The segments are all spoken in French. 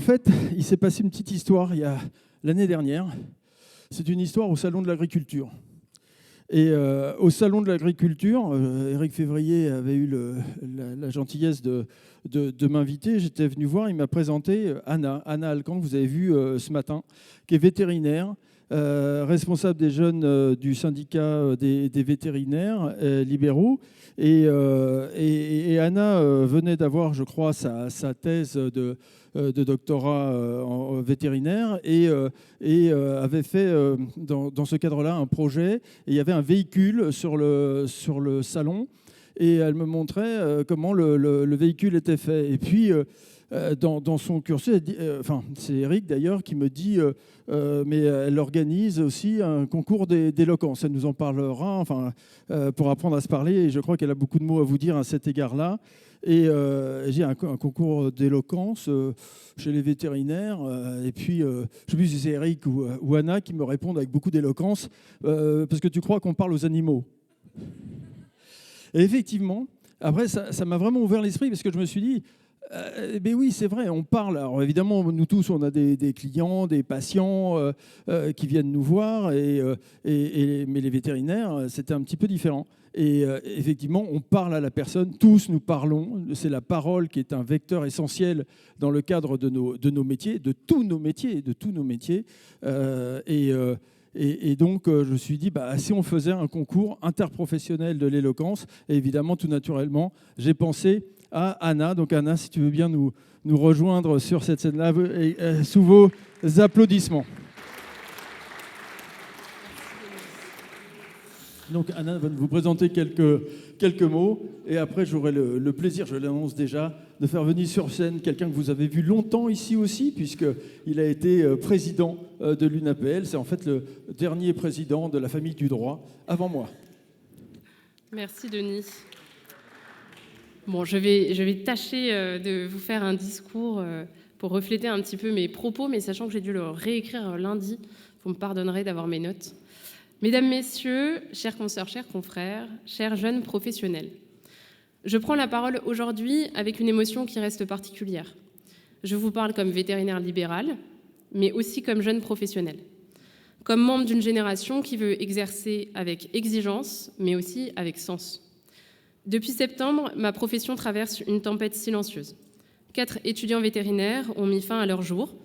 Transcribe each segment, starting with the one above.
fait, il s'est passé une petite histoire l'année dernière. C'est une histoire au Salon de l'Agriculture. Et au Salon de l'Agriculture, Éric Février avait eu la gentillesse de m'inviter. J'étais venu voir, il m'a présenté Anna Alcan, que vous avez vu ce matin, qui est vétérinaire, responsable des jeunes du syndicat des vétérinaires libéraux. Et Anna venait d'avoir, je crois, sa thèse de doctorat en vétérinaire et avait fait dans ce cadre-là un projet. Et il y avait un véhicule sur le salon et elle me montrait comment le véhicule était fait. Et puis, dans son cursus, c'est Eric d'ailleurs qui me dit mais elle organise aussi un concours d'éloquence. Elle nous en parlera pour apprendre à se parler. Et je crois qu'elle a beaucoup de mots à vous dire à cet égard-là. Et j'ai un concours d'éloquence chez les vétérinaires. Et puis, je ne sais plus si c'est Eric ou Anna qui me répondent avec beaucoup d'éloquence parce que tu crois qu'on parle aux animaux. Et effectivement, après, ça m'a vraiment ouvert l'esprit parce que je me suis dit, mais oui, c'est vrai, on parle. Alors évidemment, nous tous, on a des clients, des patients qui viennent nous voir, mais les vétérinaires, c'était un petit peu différent. Et effectivement, on parle à la personne, tous nous parlons. C'est la parole qui est un vecteur essentiel dans le cadre de nos métiers, de tous nos métiers. Et donc, je me suis dit, si on faisait un concours interprofessionnel de l'éloquence, et évidemment, tout naturellement, j'ai pensé à Anna. Donc, Anna, si tu veux bien nous rejoindre sur cette scène-là, sous vos applaudissements. Donc, Anna va vous présenter quelques mots, et après, j'aurai le plaisir, je l'annonce déjà, de faire venir sur scène quelqu'un que vous avez vu longtemps ici aussi, puisqu'il a été président de l'UNAPL. C'est en fait le dernier président de la famille du droit, avant moi. Merci, Denis. Bon, je vais tâcher de vous faire un discours pour refléter un petit peu mes propos, mais sachant que j'ai dû le réécrire lundi, vous me pardonnerez d'avoir mes notes. Mesdames, Messieurs, chères consoeurs, chers confrères, chers jeunes professionnels, je prends la parole aujourd'hui avec une émotion qui reste particulière. Je vous parle comme vétérinaire libéral, mais aussi comme jeune professionnel, comme membre d'une génération qui veut exercer avec exigence, mais aussi avec sens. Depuis septembre, ma profession traverse une tempête silencieuse. 4 étudiants vétérinaires ont mis fin à leur jour,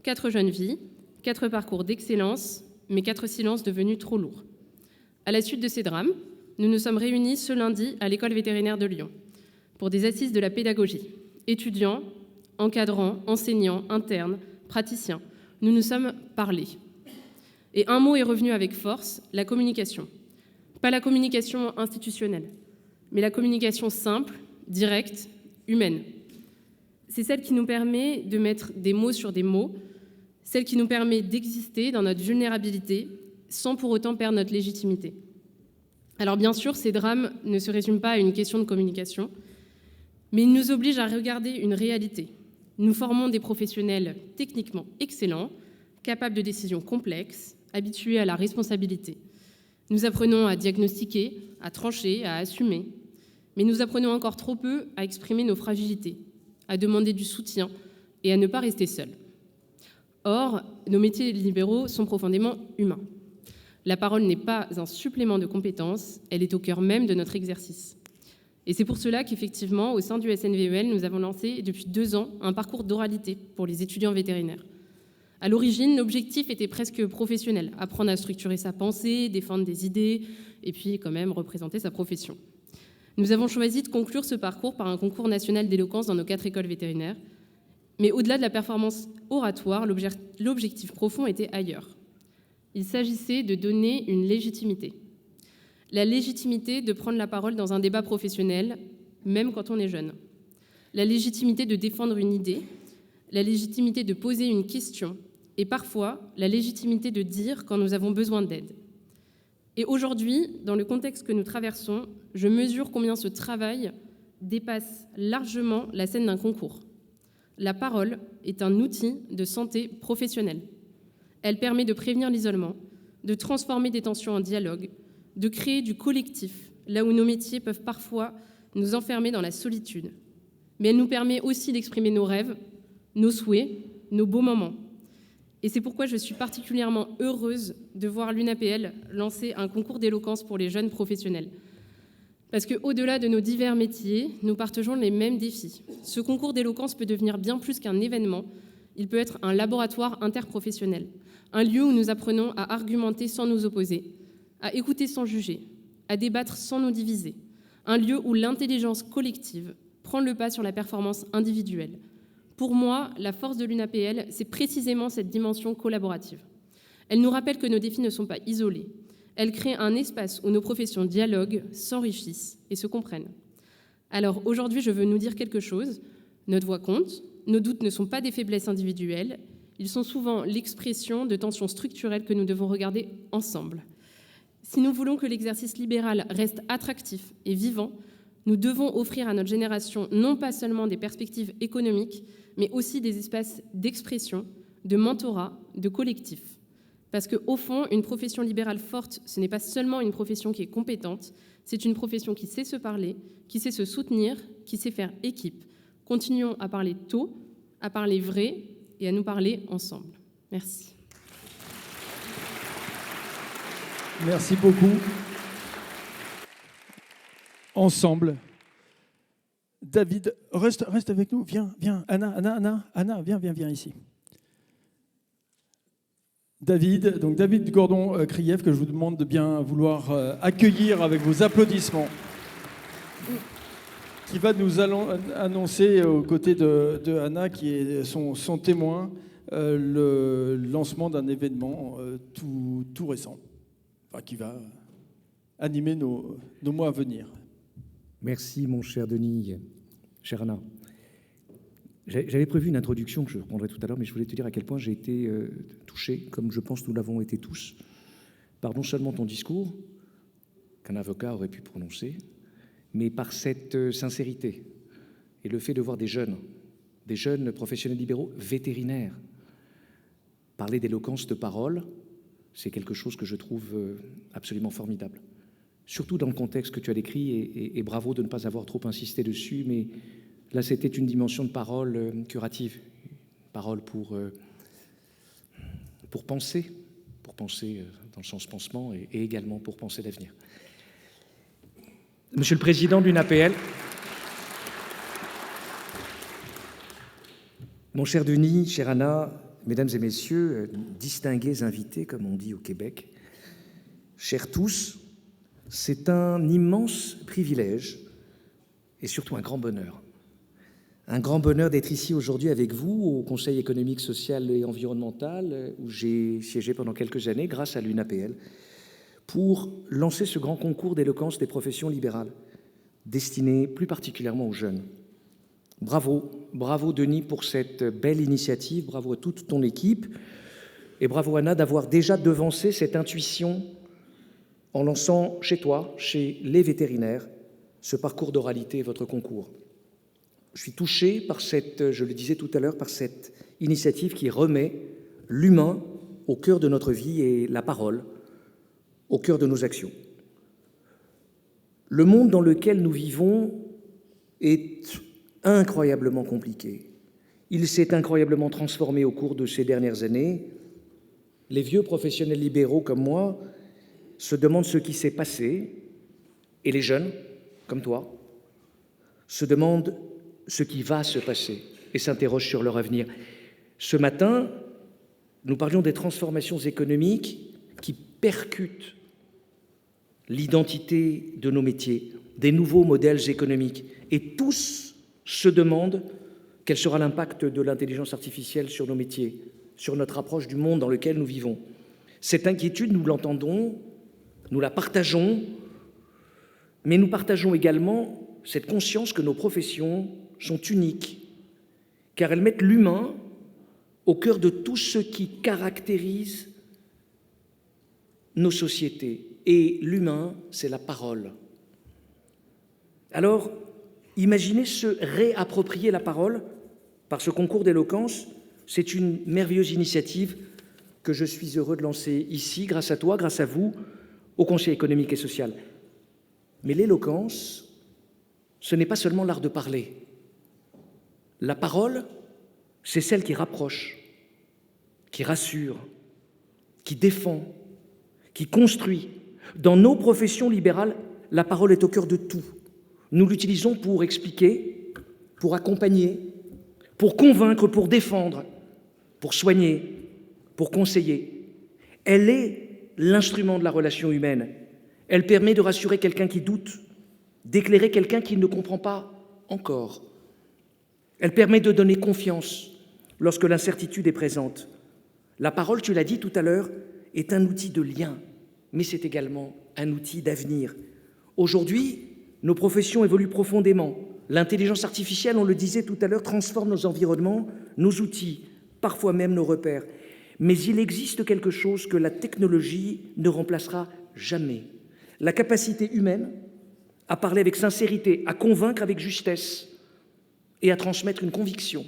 4 jeunes vies, 4 parcours d'excellence, mais 4 silences devenus trop lourds. À la suite de ces drames, nous nous sommes réunis ce lundi à l'école vétérinaire de Lyon pour des assises de la pédagogie. Étudiants, encadrants, enseignants, internes, praticiens, nous nous sommes parlé. Et un mot est revenu avec force, la communication. Pas la communication institutionnelle, mais la communication simple, directe, humaine. C'est celle qui nous permet de mettre des mots sur des mots, celle qui nous permet d'exister dans notre vulnérabilité sans pour autant perdre notre légitimité. Alors bien sûr, ces drames ne se résument pas à une question de communication, mais ils nous obligent à regarder une réalité. Nous formons des professionnels techniquement excellents, capables de décisions complexes, habitués à la responsabilité. Nous apprenons à diagnostiquer, à trancher, à assumer, mais nous apprenons encore trop peu à exprimer nos fragilités, à demander du soutien et à ne pas rester seuls. Or, nos métiers libéraux sont profondément humains. La parole n'est pas un supplément de compétences, elle est au cœur même de notre exercice. Et c'est pour cela qu'effectivement, au sein du SNVEL, nous avons lancé depuis 2 ans un parcours d'oralité pour les étudiants vétérinaires. À l'origine, l'objectif était presque professionnel, apprendre à structurer sa pensée, défendre des idées, et puis quand même représenter sa profession. Nous avons choisi de conclure ce parcours par un concours national d'éloquence dans nos 4 écoles vétérinaires. Mais au-delà de la performance oratoire, l'objectif profond était ailleurs. Il s'agissait de donner une légitimité. La légitimité de prendre la parole dans un débat professionnel, même quand on est jeune. La légitimité de défendre une idée, la légitimité de poser une question, et parfois la légitimité de dire quand nous avons besoin d'aide. Et aujourd'hui, dans le contexte que nous traversons, je mesure combien ce travail dépasse largement la scène d'un concours. La parole est un outil de santé professionnelle. Elle permet de prévenir l'isolement, de transformer des tensions en dialogue, de créer du collectif, là où nos métiers peuvent parfois nous enfermer dans la solitude. Mais elle nous permet aussi d'exprimer nos rêves, nos souhaits, nos beaux moments. Et c'est pourquoi je suis particulièrement heureuse de voir l'UNAPL lancer un concours d'éloquence pour les jeunes professionnels. Parce qu'au-delà de nos divers métiers, nous partageons les mêmes défis. Ce concours d'éloquence peut devenir bien plus qu'un événement. Il peut être un laboratoire interprofessionnel, un lieu où nous apprenons à argumenter sans nous opposer, à écouter sans juger, à débattre sans nous diviser, un lieu où l'intelligence collective prend le pas sur la performance individuelle. Pour moi, la force de l'UNAPL, c'est précisément cette dimension collaborative. Elle nous rappelle que nos défis ne sont pas isolés. Elle crée un espace où nos professions dialoguent, s'enrichissent et se comprennent. Alors aujourd'hui, je veux nous dire quelque chose. Notre voix compte, nos doutes ne sont pas des faiblesses individuelles, ils sont souvent l'expression de tensions structurelles que nous devons regarder ensemble. Si nous voulons que l'exercice libéral reste attractif et vivant, nous devons offrir à notre génération non pas seulement des perspectives économiques, mais aussi des espaces d'expression, de mentorat, de collectif. Parce qu'au fond, une profession libérale forte, ce n'est pas seulement une profession qui est compétente, c'est une profession qui sait se parler, qui sait se soutenir, qui sait faire équipe. Continuons à parler tôt, à parler vrai et à nous parler ensemble. Merci. Merci beaucoup. Ensemble. David, reste avec nous. Viens. Anna, viens ici. David Gordon-Krief, que je vous demande de bien vouloir accueillir avec vos applaudissements, qui va nous annoncer aux côtés de Anna, qui est son témoin, le lancement d'un événement tout récent, qui va animer nos mois à venir. Merci, mon cher Denis, chère Anna. J'avais prévu une introduction que je reprendrai tout à l'heure, mais je voulais te dire à quel point j'ai été touché, comme je pense nous l'avons été tous, par non seulement ton discours, qu'un avocat aurait pu prononcer, mais par cette sincérité et le fait de voir des jeunes professionnels libéraux vétérinaires parler d'éloquence de parole, c'est quelque chose que je trouve absolument formidable. Surtout dans le contexte que tu as décrit, et bravo de ne pas avoir trop insisté dessus, mais là, c'était une dimension de parole curative, parole pour penser dans le sens pansement, et également pour penser l'avenir. Monsieur le Président de l'UNAPL, mon cher Denis, chère Anna, Mesdames et Messieurs, distingués invités, comme on dit au Québec, chers tous, c'est un immense privilège et surtout un grand bonheur. Un grand bonheur d'être ici aujourd'hui avec vous au Conseil économique, social et environnemental, où j'ai siégé pendant quelques années grâce à l'UNAPL, pour lancer ce grand concours d'éloquence des professions libérales, destiné plus particulièrement aux jeunes. Bravo Denis pour cette belle initiative, bravo à toute ton équipe, et bravo Anna d'avoir déjà devancé cette intuition en lançant chez toi, chez les vétérinaires, ce parcours d'oralité et votre concours. Je suis touché par je le disais tout à l'heure, par cette initiative qui remet l'humain au cœur de notre vie et la parole au cœur de nos actions. Le monde dans lequel nous vivons est incroyablement compliqué. Il s'est incroyablement transformé au cours de ces dernières années. Les vieux professionnels libéraux comme moi se demandent ce qui s'est passé, et les jeunes, comme toi, se demandent ce qui va se passer et s'interrogent sur leur avenir. Ce matin, nous parlions des transformations économiques qui percutent l'identité de nos métiers, des nouveaux modèles économiques. Et tous se demandent quel sera l'impact de l'intelligence artificielle sur nos métiers, sur notre approche du monde dans lequel nous vivons. Cette inquiétude, nous l'entendons, nous la partageons, mais nous partageons également cette conscience que nos professions sont uniques, car elles mettent l'humain au cœur de tout ce qui caractérise nos sociétés. Et l'humain, c'est la parole. Alors, imaginez se réapproprier la parole par ce concours d'éloquence. C'est une merveilleuse initiative que je suis heureux de lancer ici, grâce à toi, grâce à vous, au Conseil économique et social. Mais l'éloquence, ce n'est pas seulement l'art de parler. La parole, c'est celle qui rapproche. qui rassure, qui défend, qui construit. Dans nos professions libérales, la parole est au cœur de tout. Nous l'utilisons pour expliquer, pour accompagner, pour convaincre, pour défendre, pour soigner, pour conseiller. Elle est l'instrument de la relation humaine. Elle permet de rassurer quelqu'un qui doute, d'éclairer quelqu'un qui ne comprend pas encore. Elle permet de donner confiance lorsque l'incertitude est présente. La parole, tu l'as dit tout à l'heure, est un outil de lien, mais c'est également un outil d'avenir. Aujourd'hui, nos professions évoluent profondément. L'intelligence artificielle, on le disait tout à l'heure, transforme nos environnements, nos outils, parfois même nos repères. Mais il existe quelque chose que la technologie ne remplacera jamais. La capacité humaine à parler avec sincérité, à convaincre avec justesse et à transmettre une conviction.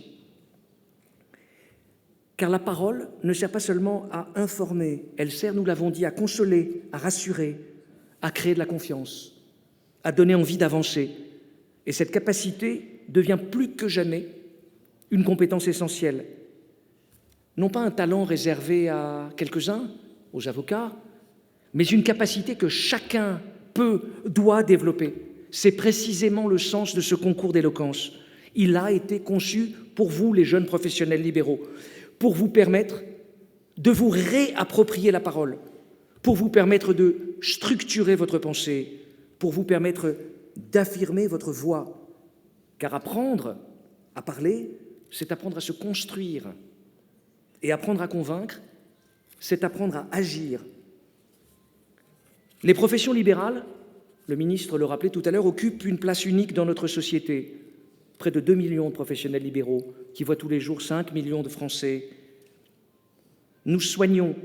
Car la parole ne sert pas seulement à informer, elle sert, nous l'avons dit, à consoler, à rassurer, à créer de la confiance, à donner envie d'avancer. Et cette capacité devient plus que jamais une compétence essentielle. Non pas un talent réservé à quelques-uns, aux avocats, mais une capacité que chacun peut, doit développer. C'est précisément le sens de ce concours d'éloquence. Il a été conçu pour vous, les jeunes professionnels libéraux, pour vous permettre de vous réapproprier la parole, pour vous permettre de structurer votre pensée, pour vous permettre d'affirmer votre voix. Car apprendre à parler, c'est apprendre à se construire. Et apprendre à convaincre, c'est apprendre à agir. Les professions libérales, le ministre le rappelait tout à l'heure, occupent une place unique dans notre société. Près de 2 millions de professionnels libéraux qui voient tous les jours 5 millions de Français. Nous soignons,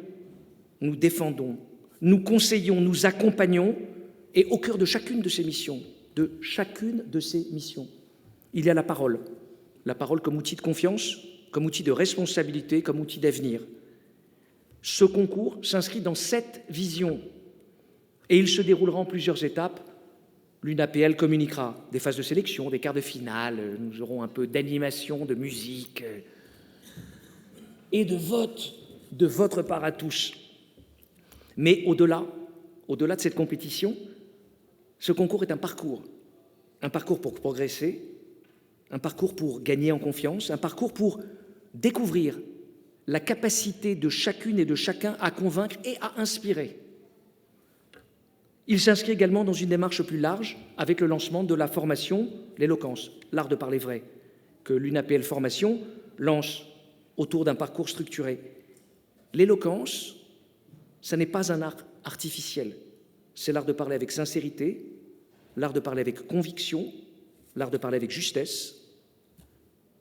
nous défendons, nous conseillons, nous accompagnons, et au cœur de chacune de ces missions, il y a la parole comme outil de confiance, comme outil de responsabilité, comme outil d'avenir. Ce concours s'inscrit dans cette vision et il se déroulera en plusieurs étapes. L'UNAPL communiquera des phases de sélection, des quarts de finale, nous aurons un peu d'animation, de musique et de vote de votre part à tous. Mais au-delà de cette compétition, ce concours est un parcours pour progresser, un parcours pour gagner en confiance, un parcours pour découvrir la capacité de chacune et de chacun à convaincre et à inspirer. Il s'inscrit également dans une démarche plus large avec le lancement de la formation L'éloquence, l'art de parler vrai, que l'UNAPL Formation lance autour d'un parcours structuré. L'éloquence, ça n'est pas un art artificiel, c'est l'art de parler avec sincérité, l'art de parler avec conviction, l'art de parler avec justesse.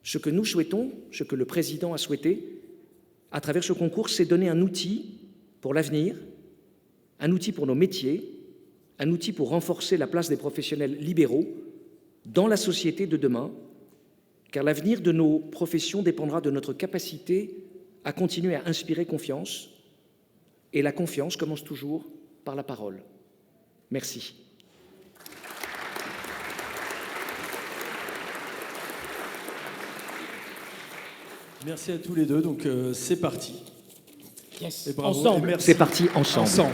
Ce que nous souhaitons, ce que le président a souhaité, à travers ce concours, c'est donner un outil pour l'avenir, un outil pour nos métiers, un outil pour renforcer la place des professionnels libéraux dans la société de demain, car l'avenir de nos professions dépendra de notre capacité à continuer à inspirer confiance, et la confiance commence toujours par la parole. Merci. Merci à tous les deux. Donc c'est parti. Yes. Et bravo. Ensemble. Et merci. C'est parti ensemble.